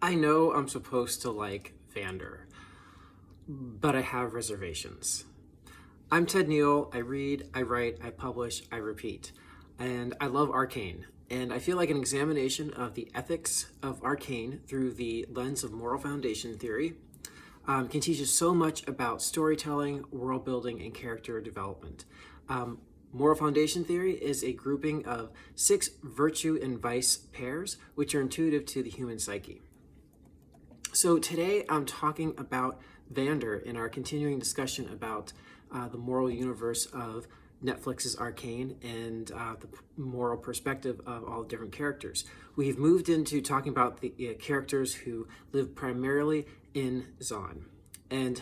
I know I'm supposed to like Vander, but I have reservations. I'm Ted Neal. I read, I write, I publish, I repeat. And I love Arcane. And I feel like an examination of the ethics of Arcane through the lens of moral foundation theory can teach us so much about storytelling, world building, and character development. Moral foundation theory is a grouping of 6 virtue and vice pairs, which are intuitive to the human psyche. So today I'm talking about Vander in our continuing discussion about the moral universe of Netflix's Arcane and the moral perspective of all the different characters. We've moved into talking about the characters who live primarily in Zon. And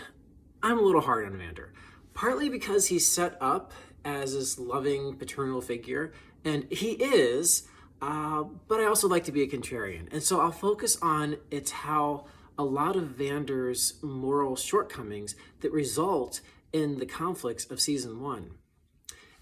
I'm a little hard on Vander, partly because he's set up as this loving paternal figure, and he is, but I also like to be a contrarian. And so I'll focus on it's how a lot of Vander's moral shortcomings that result in the conflicts of season 1.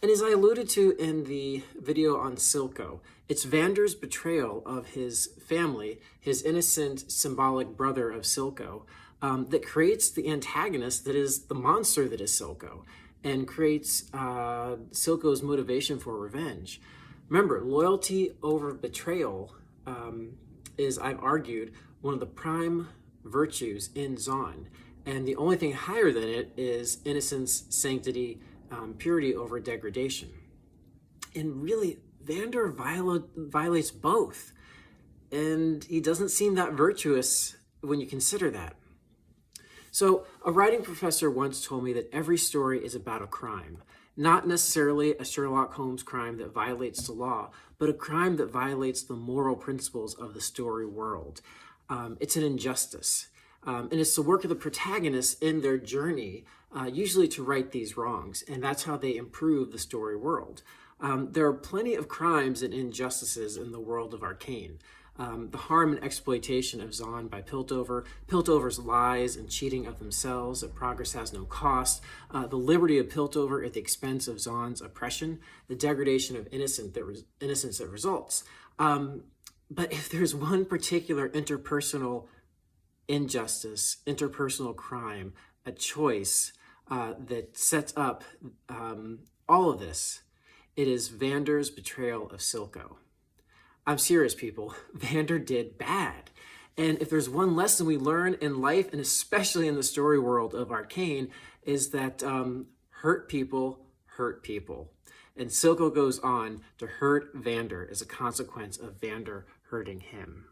And as I alluded to in the video on Silco, it's Vander's betrayal of his family, his innocent symbolic brother of Silco, that creates the antagonist that is the monster that is Silco, and creates Silco's motivation for revenge. Remember, loyalty over betrayal is, I've argued, one of the prime virtues in Zon. And the only thing higher than it is innocence, sanctity, purity over degradation. And really, Vander violates both. And he doesn't seem that virtuous when you consider that. So a writing professor once told me that every story is about a crime. Not necessarily a Sherlock Holmes crime that violates the law, but a crime that violates the moral principles of the story world. It's an injustice. And it's the work of the protagonists in their journey, usually to right these wrongs. And that's how they improve the story world. There are plenty of crimes and injustices in the world of Arcane. The harm and exploitation of Zon by Piltover, Piltover's lies and cheating of themselves, that progress has no cost, the liberty of Piltover at the expense of Zon's oppression, the degradation of innocence that results. But if there's one particular interpersonal injustice, interpersonal crime, a choice that sets up all of this, it is Vander's betrayal of Silco. I'm serious, people. Vander did bad. And if there's one lesson we learn in life, and especially in the story world of Arcane, is that hurt people hurt people. And Silco goes on to hurt Vander as a consequence of Vander hurting him.